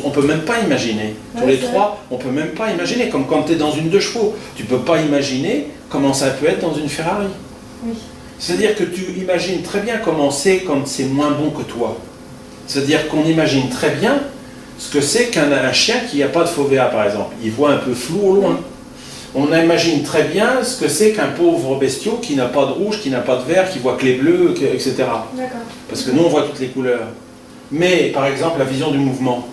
on peut même pas imaginer. Tous les trois, on peut même pas imaginer. Comme quand tu es dans une 2 chevaux, tu peux pas imaginer comment ça peut être dans une Ferrari. Oui. C'est-à-dire que tu imagines très bien comment c'est quand c'est moins bon que toi. C'est-à-dire qu'on imagine très bien ce que c'est qu'un chien qui n'a pas de fovea, par exemple. Il voit un peu flou au loin. On imagine très bien ce que c'est qu'un pauvre bestiau qui n'a pas de rouge, qui n'a pas de vert, qui voit que les bleus, etc. D'accord. Parce que nous, on voit toutes les couleurs. Mais, par exemple, la vision du mouvement.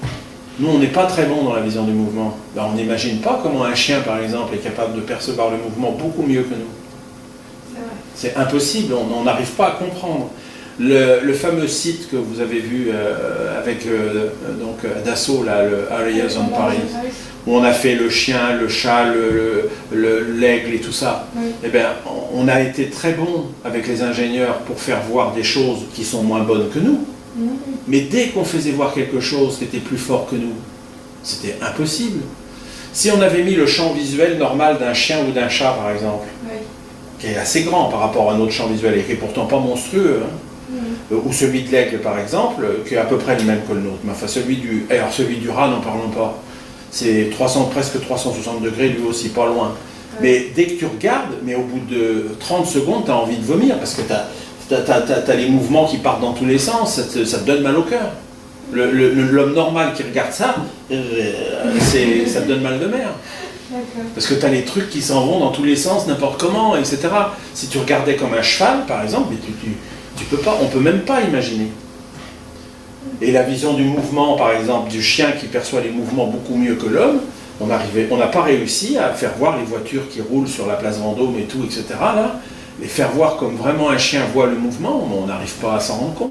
Nous, on n'est pas très bon dans la vision du mouvement. Ben, on n'imagine pas comment un chien, par exemple, est capable de percevoir le mouvement beaucoup mieux que nous. C'est impossible, on n'arrive pas à comprendre. Le fameux site que vous avez vu avec Dassault, là, le Areas on Paris, où on a fait le chien, le chat, l'aigle et tout ça, eh bien, on a été très bon avec les ingénieurs pour faire voir des choses qui sont moins bonnes que nous. Mais dès qu'on faisait voir quelque chose qui était plus fort que nous, c'était impossible. Si on avait mis le champ visuel normal d'un chien ou d'un chat, par exemple, qui est assez grand par rapport à notre champ visuel et qui est pourtant pas monstrueux, ou celui de l'aigle par exemple, qui est à peu près le même que le nôtre, mais enfin celui du rat, n'en parlons pas, c'est presque 360 degrés, lui aussi pas loin. Mais dès que tu regardes, mais au bout de 30 secondes, tu as envie de vomir, parce que t'as les mouvements qui partent dans tous les sens, ça te donne mal au cœur. L'homme normal qui regarde ça, ça te donne mal de mer. Parce que tu as les trucs qui s'en vont dans tous les sens, n'importe comment, etc. Si tu regardais comme un cheval, par exemple, mais tu peux pas, on ne peut même pas imaginer. Et la vision du mouvement, par exemple, du chien qui perçoit les mouvements beaucoup mieux que l'homme, on n'a pas réussi à faire voir les voitures qui roulent sur la place Vendôme et tout, etc. Là, les faire voir comme vraiment un chien voit le mouvement, on n'arrive pas à s'en rendre compte.